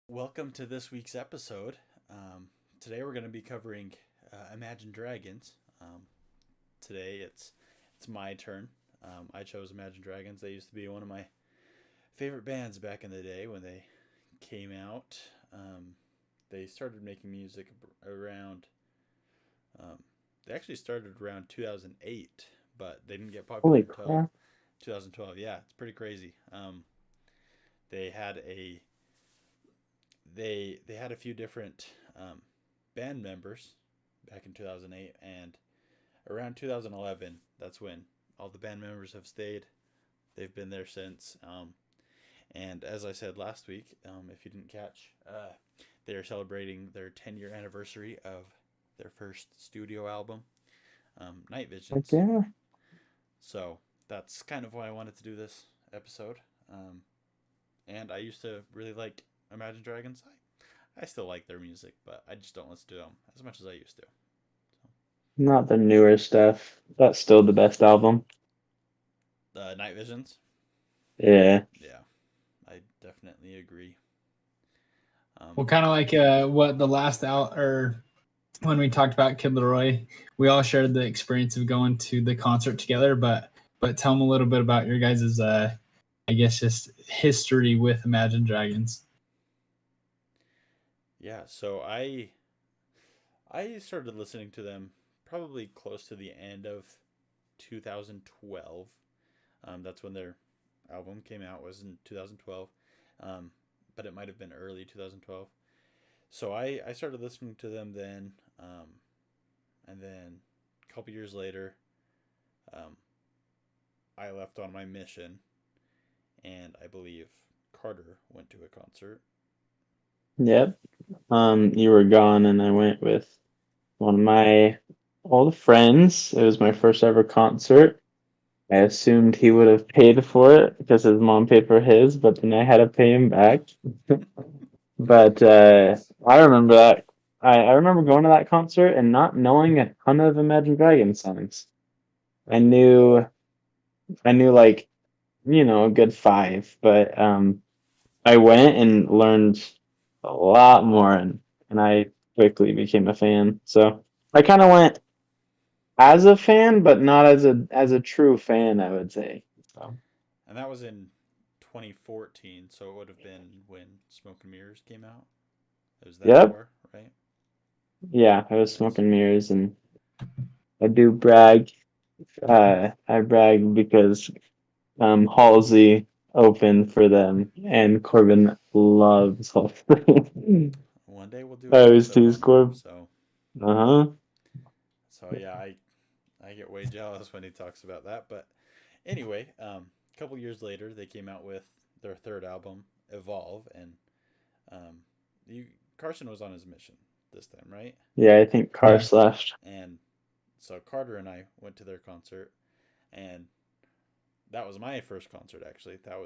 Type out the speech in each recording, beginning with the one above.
Welcome to this week's episode. Today we're going to be covering Imagine Dragons. Today it's my turn. I chose Imagine Dragons. They used to be one of my favorite bands back in the day when they came out. They started making music around. Um, they actually started around 2008, but they didn't get popular Holy until crap. 2012. Yeah, it's pretty crazy. They had a they had a few different band members back in 2008, and around 2011 that's when all the band members have stayed. They've been there since. And as I said last week, if you didn't catch, they are celebrating their 10-year anniversary of their first studio album, Night Heck Visions. yeah. So that's kind of why I wanted to do this episode. um, and I used to really like Imagine Dragons. I still like their music, but I just don't listen to them as much as I used to. Not the newer stuff. That's still the best album. Night Visions. Yeah. Yeah, I definitely agree. Um, Well, kind of like what the last out or when we talked about Kid Leroy, we all shared the experience of going to the concert together. But tell them a little bit about your guys' I guess just history with Imagine Dragons. yeah, so I started listening to them probably close to the end of 2012. That's when their album came out, was in 2012, um, but it might have been early 2012. So I started listening to them then, and then a couple years later, um, I left on my mission, and I believe Carter went to a concert. Yep. You were gone and I went with one of my old friends. It was my first ever concert. I assumed he would have paid for it because his mom paid for his, but then I had to pay him back. But Nice. I remember that. I remember going to that concert and not knowing a ton of Imagine Dragons songs. I knew I knew like, a good five, but I went and learned a lot more, and I quickly became a fan. So I kind of went as a fan, but not as a true fan, I would say. So And that was in 2014, so it would have been when Smoke and Mirrors came out. It was that yep, far, right? yeah, I was Nice. smoking mirrors, and I do brag. I brag because Halsey opened for them, and Corbin loves Halsey. One day we'll do an I always episode tease on them. Corb. So Uh-huh. yeah, I get way jealous when he talks about that. But anyway, a couple years later, they came out with their third album, Evolve, and um, you Carson was on his mission this time, right? Yeah, I think Yeah. Cars left. And so Carter and I went to their concert, and that was my first concert. Actually, that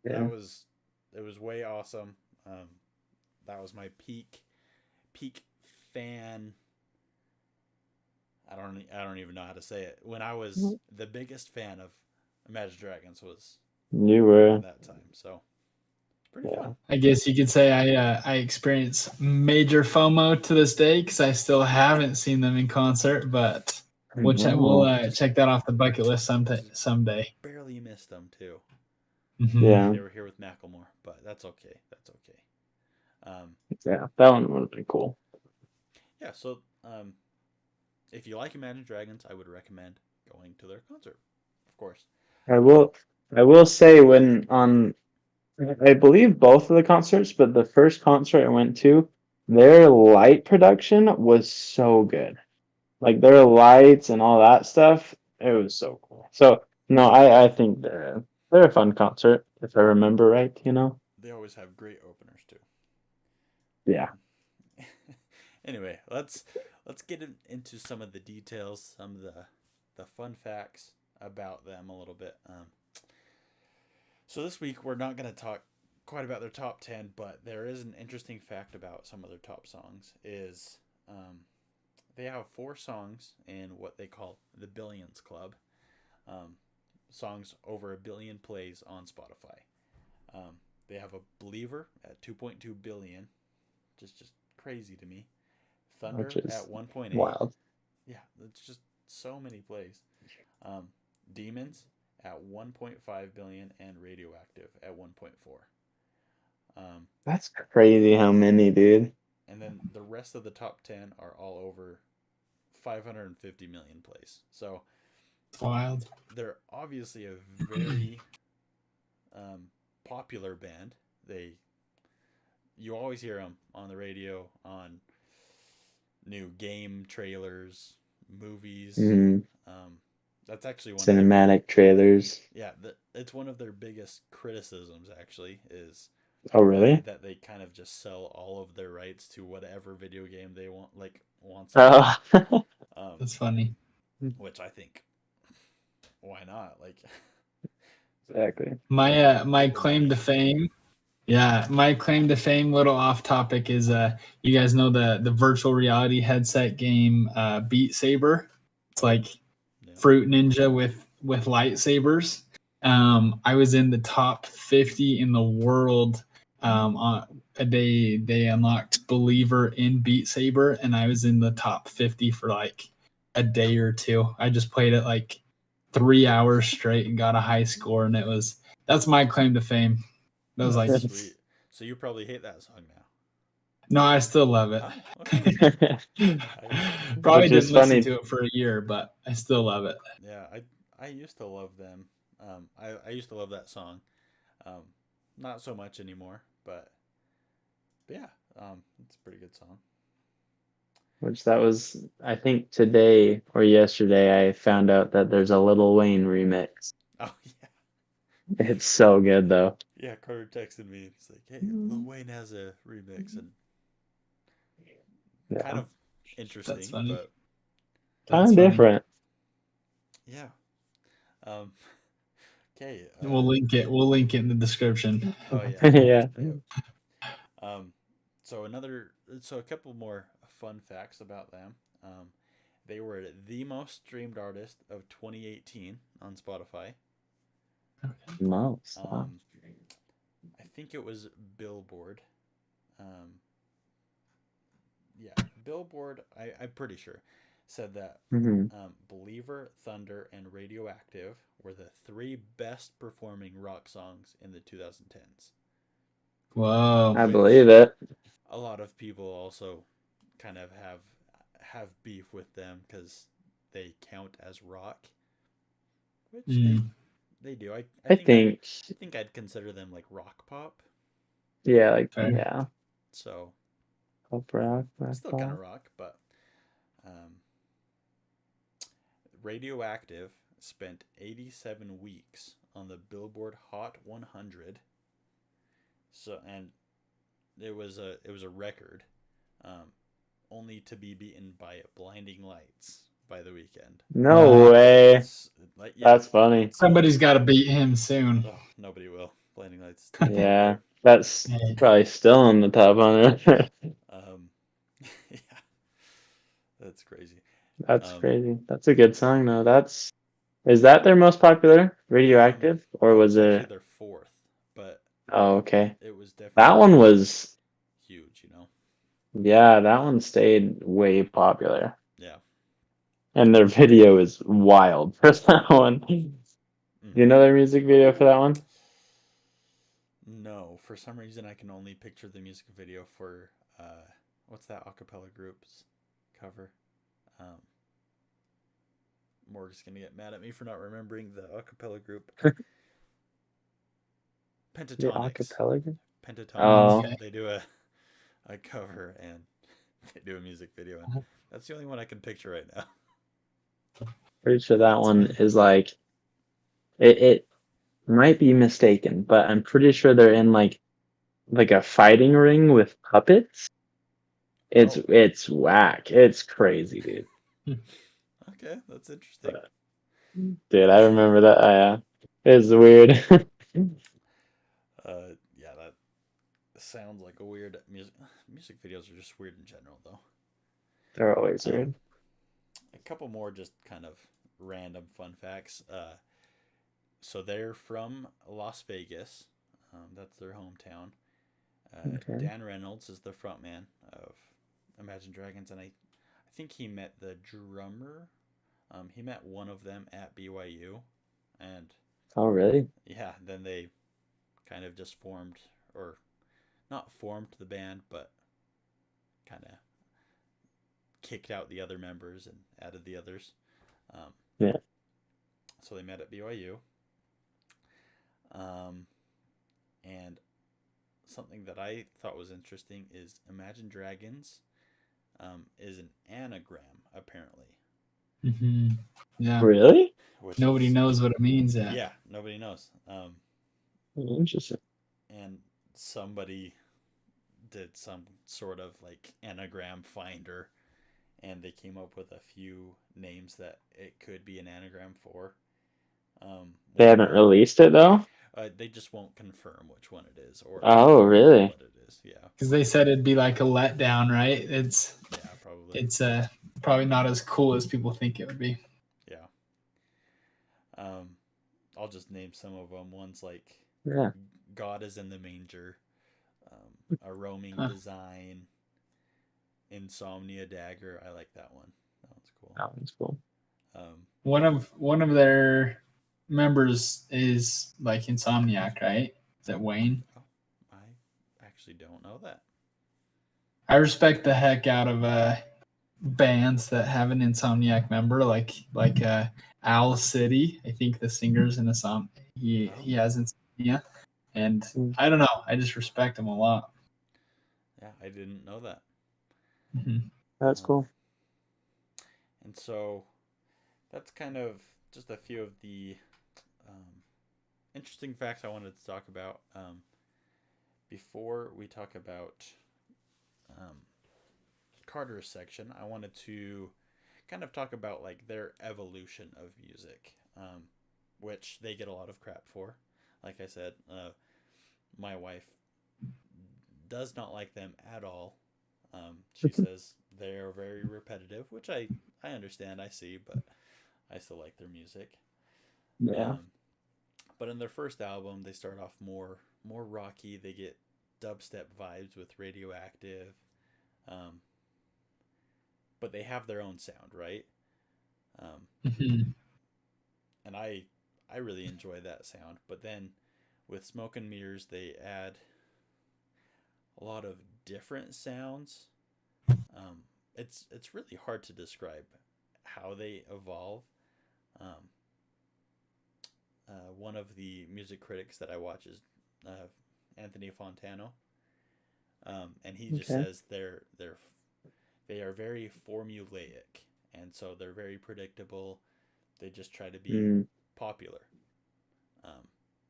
Yeah. was it was way awesome. Um, that was my peak fan. I don't even know how to say it. When I was the biggest fan of Imagine Dragons was You around were. that time. So it's pretty Yeah. fun. I guess you could say I experience major FOMO to this day because I still haven't seen them in concert, but we'll Oh. check that off the bucket list someday. Just Someday. barely missed them too. Hmm. Yeah. They were here with Macklemore, but that's okay. That's okay. Um, Yeah. That one would have been cool. yeah. So if you like Imagine Dragons, I would recommend going to their concert. Of course. I will I will say when on I believe both of the concerts, but the first concert I went to, their light production was so good. Like their lights and all that stuff, it was so cool. So no, I think they're a fun concert, if I remember right. They always have great openers too. Yeah. Anyway, let's get into some of the details, some of the fun facts about them a little bit. So this week we're not going to talk quite about their top 10, but there is an interesting fact about some of their top songs. Is they have four songs in what they call the Billions Club. Um, Songs over a billion plays on Spotify. Um, They have a Believer at 2.2 billion, just crazy to me. which Thunder is at 1.8. wild. Yeah, it's just so many plays. Um, Demons at 1.5 billion and Radioactive at 1.4. That's crazy how many, dude. And then the rest of the top 10 are all over 550 million plays. So Wild. they're obviously a very popular band. You always hear them on the radio, on new game trailers, movies. Mm, That's actually one of their cinematic trailers. it's one of their biggest criticisms. Actually, is Oh, really? that they kind of just sell all of their rights to whatever video game they wants them Oh, to. That's funny. Which I think, why not? Like, exactly. My give them claim money. to fame. Yeah, my claim to fame, little off topic, is you guys know the virtual reality headset game Beat Saber. It's like Yeah. Fruit Ninja with lightsabers. I was in the top 50 in the world. They unlocked Believer in Beat Saber, and I was in the top 50 for like a day or two. I just played it like 3 hours straight and got a high score, and that's my claim to fame. That was like, That's sweet. So you probably hate that song now. no, I still love it. Oh, okay. Probably Which is didn't listen funny. to it for a year, but I still love it. Yeah, I used to love them. I used to love that song. Um, not so much anymore, but yeah, it's a pretty good song. Which that was, I think today or yesterday, I found out that there's a Lil Wayne remix. Oh yeah, It's so good though. yeah. Carter texted me. He's like, "Hey, Lil Wayne has a remix, and kind Yeah, of That's interesting, funny. but That's kind of funny. different. yeah." Um, okay. We'll link it. We'll link it in the description. Oh yeah. Yeah. Yep. Um, so a couple more fun facts about them. Um, they were the most streamed artist of 2018 on Spotify. Most. Wow. Um, I think it was Billboard. Um, yeah, Billboard. I'm pretty sure said that Hmm. Believer, Thunder, and Radioactive were the three best performing rock songs in the 2010s. Whoa. I Which believe it. a lot of people also kind of have beef with them because they count as rock, which Mm. they do. I think, I think I'd consider them like rock pop. yeah, like, Fair. yeah. So Pop rock, rock still kind of pop. rock, but um, Radioactive spent 87 weeks on the Billboard Hot 100. So and it was a record, um, only to be beaten by Blinding Lights by The Weekend. No way. Like yeah, That's funny. so Somebody's got to beat him soon. oh, nobody will. Blinding Lights is too Yeah, popular. that's Yeah. probably still on the top 100. Um, yeah, that's crazy. That's Um, crazy. That's a good song though. Is that their most popular? um, Radioactive? Or that was was actually it? their fourth, but Oh, okay. it was That definitely one was, huge. yeah, that one stayed way popular. Yeah. And their video is wild for that one. You Hmm. know their music video for that one? No, for some reason I can only picture the music video for what's that acapella group's cover? Um, Morgan's gonna get mad at me for not remembering the acapella group. The Pentatonics. acapella group? Pentatonics. Oh, Okay. They do a cover and they do a music video, and that's the only one I can picture right now. pretty sure that That's one funny. is like it might be mistaken, but I'm pretty sure they're in like a fighting ring with puppets. It's Oh, it's whack. It's crazy, dude. okay, that's interesting. But, dude, I remember that. It's weird. Yeah, that sounds like a weird music. Music videos are just weird in general, though. They're always Um, weird. a couple more just kind of random fun facts. So they're from Las Vegas. That's their hometown. Okay. Dan Reynolds is the frontman of Imagine Dragons, and I think he met the drummer. He met one of them at BYU, and Oh, really? yeah, then they kind of just formed, or not formed the band, but kind of kicked out the other members and added the others. Um, Yeah. so they met at BYU. Um, and something that I thought was interesting is Imagine Dragons is an anagram, apparently. Hmm. Yeah. Really? Which Nobody is, knows what it means yet. yeah, nobody knows. Interesting. And somebody did some sort of like anagram finder, and they came up with a few names that it could be an anagram for. They One of haven't them, released it though? they just won't confirm which one it is or Oh, really? what it is. Yeah, Because they said it'd be like a letdown, right? yeah, probably. It's probably not as cool as people think it would be. Yeah. Um, I'll just name some of them. One's like Yeah. God is in the manger, a roaming Huh. design, insomnia dagger. I like that one. That one's cool. That one's cool. Um, One of their members is like Insomniac, right? Is that Wayne? oh, I actually don't know that. I respect the heck out of bands that have an Insomniac member, like Owl City. I think the singer's in he has insomnia, and Mm. I don't know. I just respect him a lot. Yeah, I didn't know that. Mhm. That's Um, cool. and so that's kind of just a few of the um, interesting facts I wanted to talk about. Before we talk about um, Carter's section, I wanted to kind of talk about like their evolution of music, which they get a lot of crap for. Like I said, my wife does not like them at all. She says they are very repetitive, which I understand, I see, but I still like their music. Yeah. Um, but in their first album, they start off more rocky. They get dubstep vibes with Radioactive, um, but they have their own sound, right? Um, Mhm. and I really enjoy that sound. But then with Smoke and Mirrors, they add a lot of different sounds. Um, it's really hard to describe how they evolve. Um, one of the music critics that I watch is Anthony Fontano, and he just Okay. says they are very formulaic, and so they're very predictable. They just try to be Mm. popular,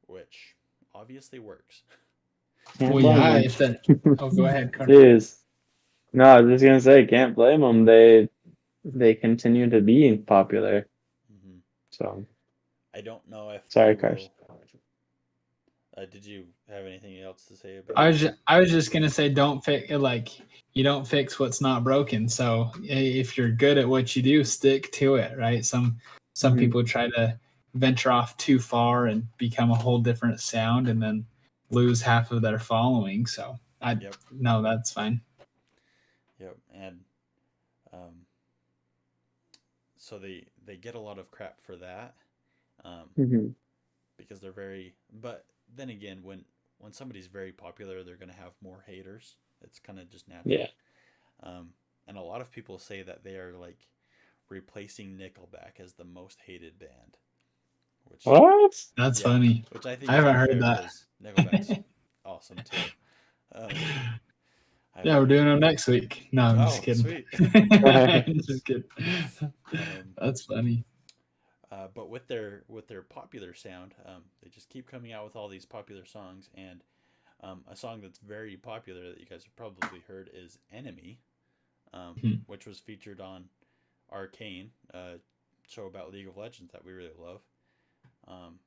which obviously works. Can't Well, blame yeah. them. If that. Oh, go ahead, Carter. Jeez. No, I was just gonna say, can't blame them. They continue to be popular. Hmm. So I don't know if they sorry, Cars. will. Did you have anything else to say I about? was I was just gonna say, don't fix like you don't fix what's not broken. So if you're good at what you do, stick to it, right? Some Mhm. people try to venture off too far and become a whole different sound, and then lose half of their following. So I Yep, no, that's fine. yep, and um, so they get a lot of crap for that, um, Mhm. because they're very. But then again, when somebody's very popular, they're gonna have more haters. It's kind of just Yeah. natural. And a lot of people say that they are like replacing Nickelback as the most hated band, which What? That's yeah, funny. which I I think is haven't heard unfair that. because Nickelback's awesome too. Um, I've Yeah, we're doing them next week. No, I'm just oh kidding. sweet. I'm just kidding. um, That's funny. but with their popular sound, they just keep coming out with all these popular songs, and a song that's very popular that you guys have probably heard is "Enemy," Hmm. which was featured on Arcane, a show about League of Legends that we really love. Um,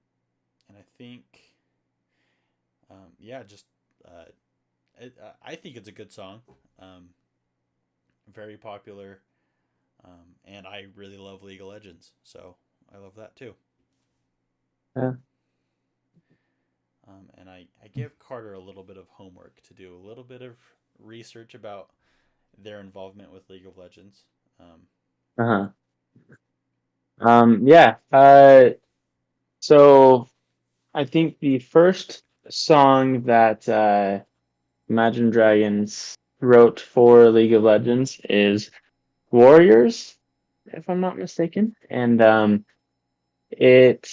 and I think, yeah, just I think it's a good song, um, very popular, and I really love League of Legends, so I love that too. Yeah. And I gave Carter a little bit of homework to do, a little bit of research about their involvement with League of Legends. Uh-huh. Yeah. So I think the first song that Imagine Dragons wrote for League of Legends is Warriors, if I'm not mistaken. And it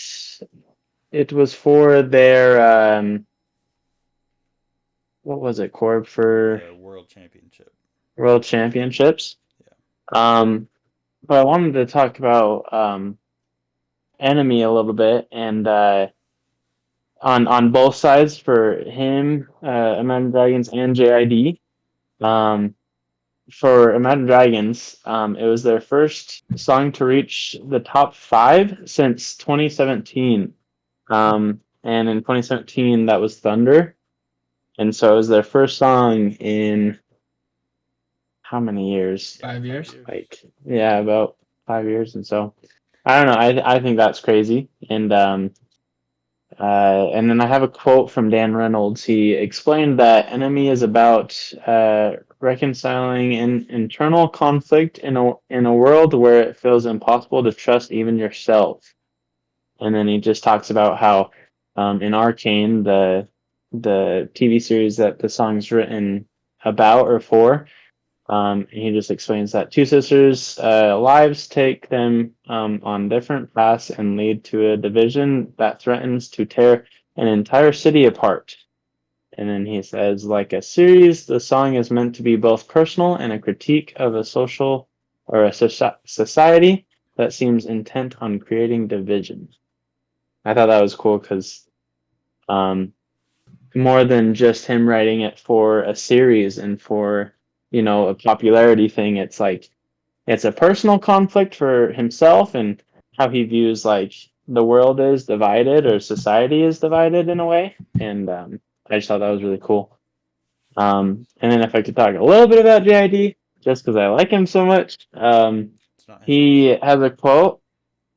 it was for their what was it, Corb, for The World Championship. World Championships. Yeah. But I wanted to talk about Enemy a little bit, and on both sides for him, Imagine Dragons and JID. Um, for Imagine Dragons, it was their first song to reach the top 5 since 2017. And in 2017, that was Thunder. And so it was their first song in how many years? Yeah, 5 years. Like, yeah, about 5 years. And so I don't know. I think that's crazy. And then I have a quote from Dan Reynolds. He explained that Enemy is about reconciling an internal conflict in a world where it feels impossible to trust even yourself. And then he just talks about how in Arcane, the TV series that the song's written about or for, he just explains that two sisters' lives take them on different paths and lead to a division that threatens to tear an entire city apart. And then he says, like a series, the song is meant to be both personal and a critique of a social or a society that seems intent on creating division. I thought that was cool because um, more than just him writing it for a series and for a popularity thing, it's like it's a personal conflict for himself and how he views like the world is divided or society is divided in a way. And I just thought that was really cool. And then if I could talk a little bit about JID, just because I like him so much, It's not his he house. has a quote,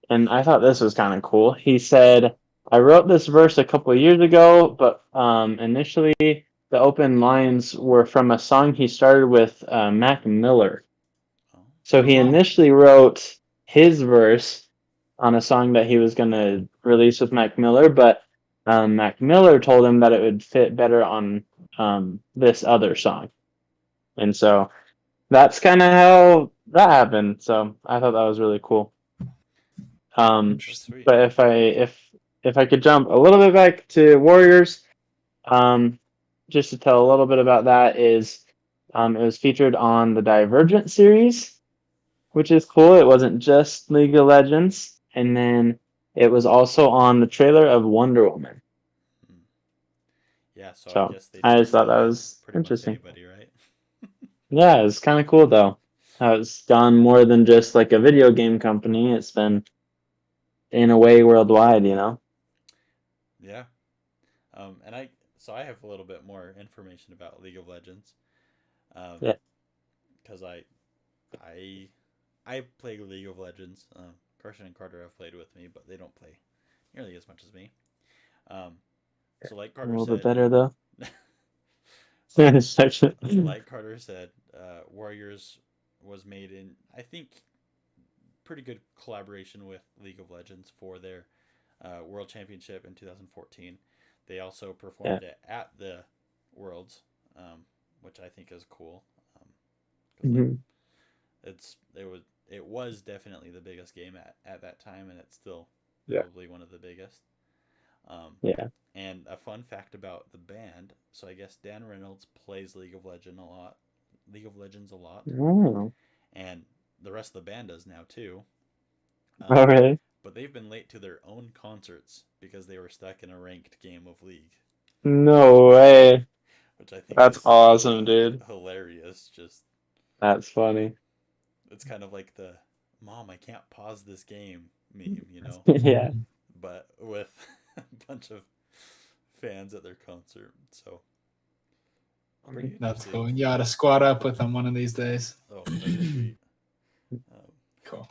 and I thought this was kind of cool. He said, "I wrote this verse a couple of years ago, but initially the open lines were from a song he started with Mac Miller. Oh. So Oh he wow. initially wrote his verse on a song that he was going to release with Mac Miller, but Mac Miller told him that it would fit better on this other song. And so that's kind of how that happened. So I thought that was really cool. That's Interesting. sweet. But if I could jump a little bit back to Warriors, um, just to tell a little bit about that is it was featured on the Divergent series, which is cool. It wasn't just League of Legends, and then it was also on the trailer of Wonder Woman. Hmm. Yeah, so I So guess they I did just thought sell that to was pretty much interesting. anybody, right? Yeah, it's kind of cool though. How it's gone more than just like a video game company. It's been in a way worldwide. Yeah. And I have a little bit more information about League of Legends. Yeah. Because I I play League of Legends. Carson and Carter have played with me, but they don't play nearly as much as me. Um, so like A Carter little bit said, better though. um, Section. like Carter said, Warriors was made in I think pretty good collaboration with League of Legends for their World Championship in 2014. They also Yeah. performed it at the Worlds, which I think is cool. Because like Hmm. it was definitely the biggest game at that time, and it's still Yeah. probably one of the biggest. Um, Yeah. and a fun fact about the band. So I guess Dan Reynolds plays League of Legends a lot, Oh. and the rest of the band does now too. Oh, Um, really? but they've been late to their own concerts because they were stuck in a ranked game of League, No way. which I think That's is awesome, dude. hilarious. Just That's funny. it's kind of like the "Mom, I can't pause this game" meme. Yeah. But with a bunch of fans at their concert. So pretty That's interesting. cool. You ought to squat up with them one of these days. Oh, that'd be sweet. Um, Cool.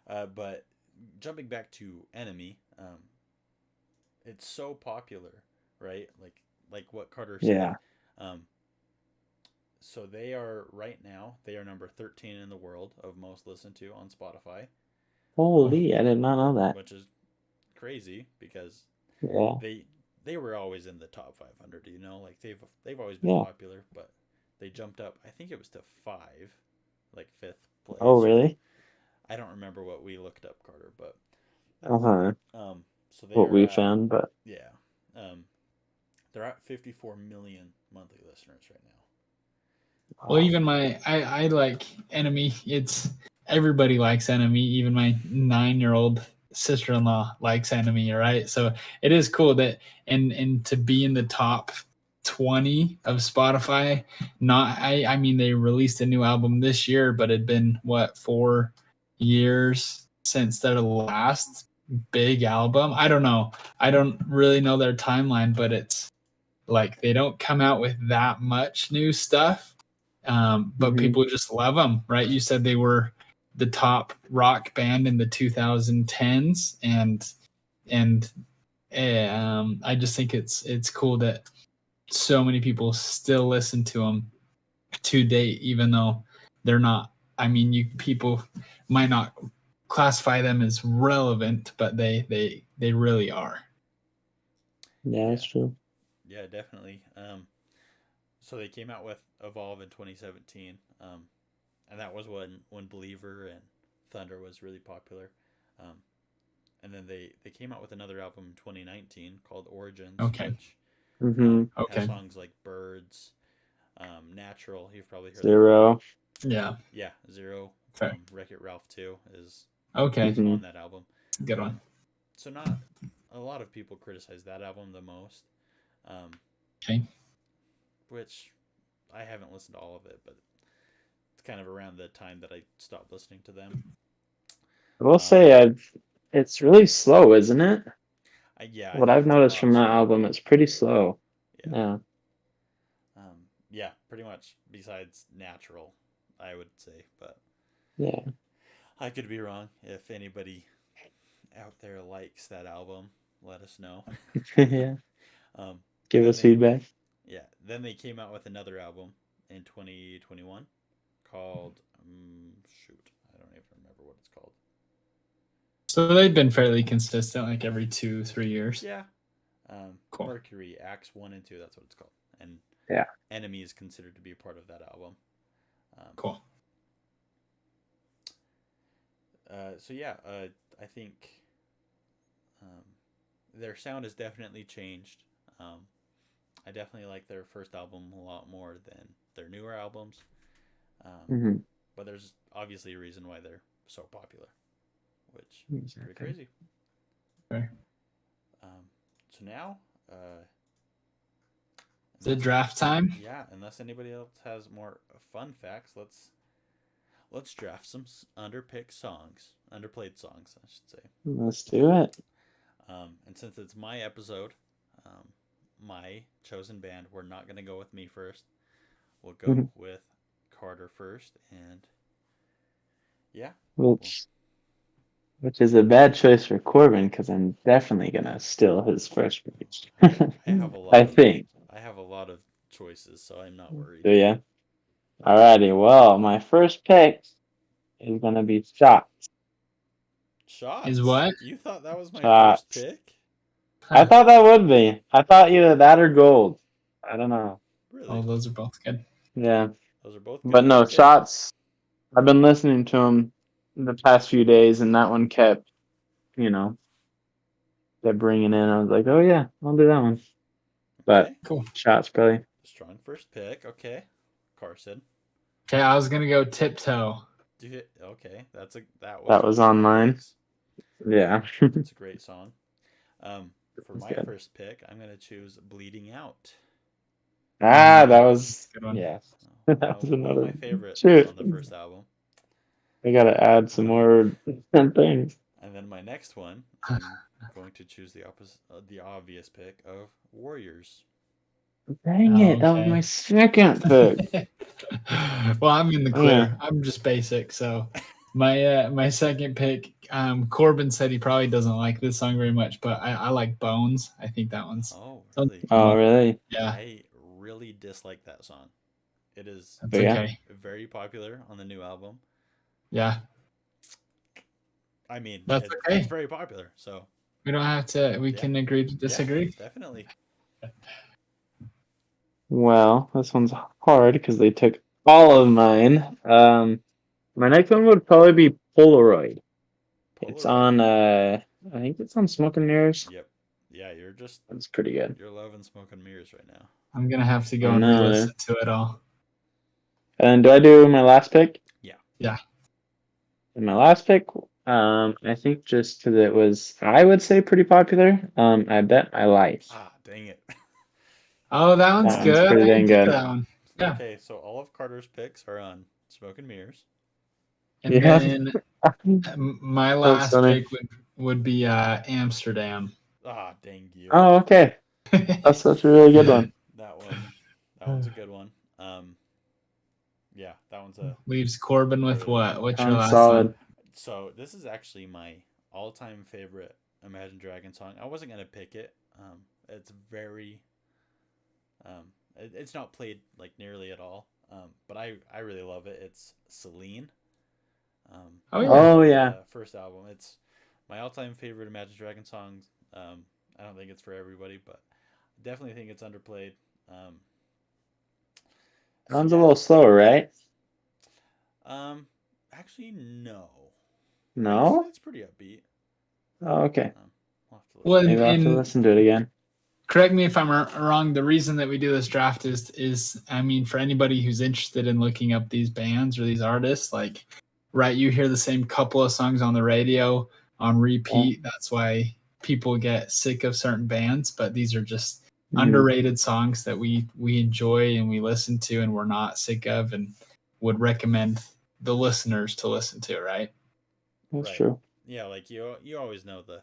but jumping back to Enemy, it's so popular right? Like what Carter said. Yeah. Um, so they are right now. They are number 13 in the world of most listened to on Spotify, Holy, I did not know that. which is crazy because Yeah. they they were always in the top 500. You know, like they've always been Yeah. popular, but they jumped up. I think it was to 5, like fifth place. Oh, Or, really? I don't remember what we looked up, Carter, but Uh-huh. so they What are we at found, but yeah, they're at 54 million monthly listeners right now. Well, wow. even I like Enemy. It's everybody likes Enemy. Even my 9-year-old sister-in-law likes Enemy. Right, so it is cool that and to be in the top 20 of Spotify. Not I mean they released a new album this year, but it'd been what 4 years since their last big album. I don't know. I don't really know their timeline, but it's like they don't come out with that much new stuff, but Mhm. people just love them, right? You said they were the top rock band in the 2010s, and I just think it's cool that so many people still listen to them to date, even though they're not. I mean, you people might not classify them as relevant, but they really are. Yeah, that's Yeah, true. yeah, definitely. So they came out with Evolve in 2017, and that was when Believer and Thunder was really popular. Um, and then they came out with another album in 2019 called Origins, Okay. which Mm-hmm. has Okay. songs like Birds, Natural. You've probably heard that one. 0. Yeah. Yeah, Zero Fair. from Wreck It Ralph 2 is Okay. Mm-hmm. on that album. Good one. So not a lot of people criticize that album the most, um, Okay. which I haven't listened to all of it, but it's kind of around the time that I stopped listening to them. I will Um, say it's really slow, isn't it? yeah, I What think I've it's a noticed lot from that slower. album, it's pretty slow. Yeah, Yeah. yeah, pretty much. Besides Natural, I would say, but Yeah. I could be wrong. If anybody out there likes that album, let us know. Yeah. But Give then us feedback. then they came out with another album in 2021 called shoot, I don't even remember what it's called. So they've been fairly consistent, like every 2-3 years. Yeah, Cool. Mercury Acts 1 and 2. That's what it's called. And Yeah. Enemy is considered to be a part of that album. Cool. So yeah, I think their sound has definitely changed. I definitely like their first album a lot more than their newer albums. Mm-hmm. But there's obviously a reason why they're so popular, which is pretty Exactly. crazy. Okay. So now, Is it draft time? yeah, unless anybody else has more fun facts, let's draft some underplayed songs, I should say. Let's do it. And since it's my episode, my chosen band, we're not gonna go with me first. We'll go with Carter first, and yeah, Which is a bad choice for Corbin because I'm definitely gonna steal his first page. I have a lot. I think. I have a lot of choices, so I'm not worried. Do ya? Alrighty. Well, my first pick is gonna be Shots. Shots. Is what? You thought that was my Shots. first pick? I thought that would be. I thought either that or Gold. I don't know. Really? Oh, those are both good. Yeah. Those are both good. But no, Okay. Shots. I've been listening to him the past few days, and that one kept bringing in. I was like, oh yeah, I'll do that one. But Okay. Cool. Shots probably. Strong first pick. Okay. Carson. Okay, I was gonna go Tiptoe. Okay, that was one of on my mine. picks. Yeah. It's a great song. For That's my good. first pick, I'm gonna choose "Bleeding Out." That was Good one. yeah. One That was of my another favorites Shoot. on the first album. I gotta add some more things. And then my next one, I'm going to choose the obvious pick of "Warriors." Dang it, that was Okay. my second pick. Well, I'm in the clear. Yeah. I'm just basic. So my second pick, Corbin said he probably doesn't like this song very much, but I like Bones. I think that one's Oh, sounds really? Oh, fun. really? Yeah, I really dislike that song. It is that's But yeah. okay. very popular on the new album. Yeah, I mean, that's it's okay. very popular. So We don't have to. We yeah, can agree to yeah, disagree. definitely. Well, this one's hard because they took all of mine. My next one would probably be Polaroid. It's Polaroid. on I think it's on Smoke and Mirrors. Yep. Yeah, you're just That's pretty good. you're loving Smoke and Mirrors right now. I'm gonna have to go I and know. re-listen to it all. And do I do my last pick? Yeah. Yeah. And my last pick, I think just because it was, I would say, pretty popular. I Bet My Life. Ah, dang it. Oh, that one's That one's good. pretty I dang didn't think of good. that one. Yeah. Okay, so all of Carter's picks are on Smoke and Mirrors. And Yeah. then my That's last funny. pick would be Amsterdam. Ah, dang you. Oh, okay. That's such a really good one. That one's a good one. Yeah, that one's a Leaves Corbin with really what? good What's That your one's last solid. one? So this is actually my all-time favorite Imagine Dragon song. I wasn't gonna pick it. It's very, it's not played like nearly at all. But I really love it. It's Celine. Oh, yeah. Oh, yeah. First album. It's my all-time favorite Imagine Dragon songs. I don't think it's for everybody, but I definitely think it's underplayed. That one's a little slower, right? Um, actually, no. No? It's pretty upbeat. Oh, okay. I'll have to listen. Well, Maybe I'll have to and listen to it again. correct me if I'm wrong. The reason that we do this draft is I mean, for anybody who's interested in looking up these bands or these artists, like, right, you hear the same couple of songs on the radio on repeat. That's why people get sick of certain bands, but these are just Mm, underrated songs that we enjoy and we listen to and we're not sick of and would recommend the listeners to listen to, right? that's Right. true. Yeah, like you always know the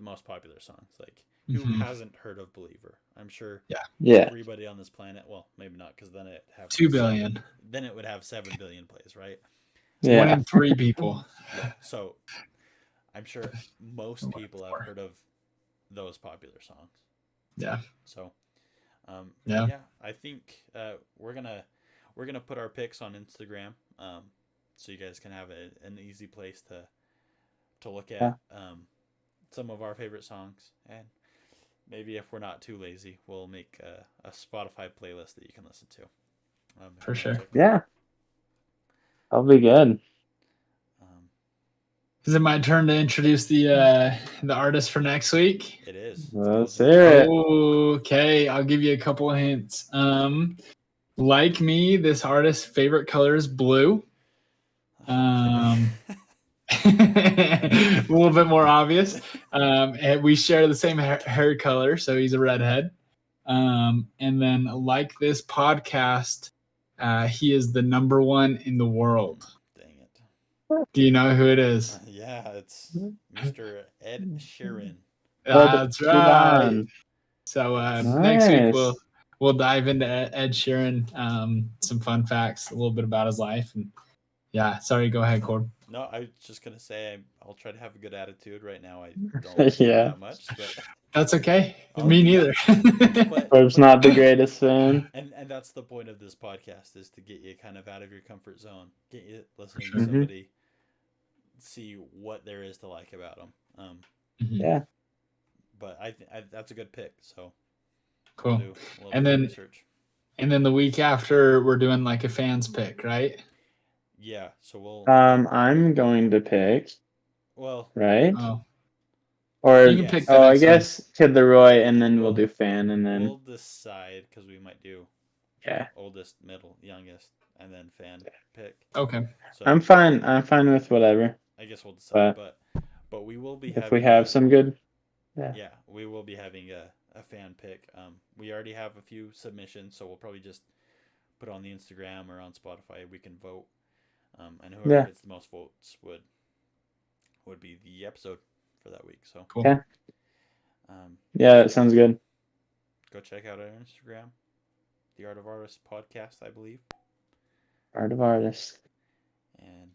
most popular songs. Like who Mhm. hasn't heard of Believer? I'm sure Yeah. everybody on this planet. Well, maybe not, because then it have 2 billion. Then it would have 7 billion plays, right? One Yeah. in 3 people. Yeah. So I'm sure most One in people have 4. heard of those popular songs. Yeah. So, Yeah. yeah, I think we're gonna put our picks on Instagram, so you guys can have an easy place to look at some of our favorite songs, and maybe if we're not too lazy, we'll make a Spotify playlist that you can listen to. For sure. Yeah. That'll be good. Is it my turn to introduce the artist for next week? It is. Let's hear it. Okay, I'll give you a couple of hints. Like me, this artist's favorite color is blue. A little bit more obvious. And we share the same hair color, so he's a redhead. And then, like this podcast, he is the number one in the world. Dang it. Do you know who it is? Yeah, it's Mr. Ed Sheeran. That's right. Sheeran. So Nice. next week we'll dive into Ed Sheeran, some fun facts, a little bit about his life, and yeah. Sorry, go ahead, Cord. No, I was just gonna say I'll try to have a good attitude. Right now, I don't like it that much, but That's okay. Oh, Me yeah. neither. Corb's not the greatest fan. and that's the point of this podcast, is to get you kind of out of your comfort zone, get you listening sure. to somebody, see what there is to like about them. Yeah. But I that's a good pick. So Cool. do a little And bit of then research. and then the week after we're doing like a fans pick, right? Yeah. So we'll I'm going to pick, well right? Oh, Or you can pick the I next guess Kid Leroy, and then we'll Well, do fan, and then we'll decide, because we might do yeah. oldest, middle, youngest, and then fan pick. one. Okay. So I'm fine. I'm fine with whatever. I guess we'll decide, but we will be If we having have some good, yeah, we will be having a fan pick. We already have a few submissions, so we'll probably just put on the Instagram or on Spotify. We can vote, and whoever gets the most votes would be the episode for that week. So Cool. Okay. Yeah, that sounds good. go check out our Instagram, the Art of Artist podcast, I believe. Art of Artist. And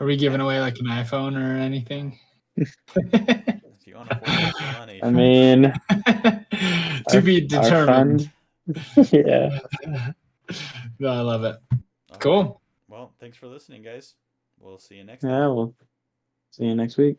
Are we giving away like an iPhone or anything? If you want to forfeit some money. I mean, To be our determined. fund. Yeah. No, I love it. All Cool. right. Well, thanks for listening, guys. We'll see you next time. Yeah. We'll see you next week.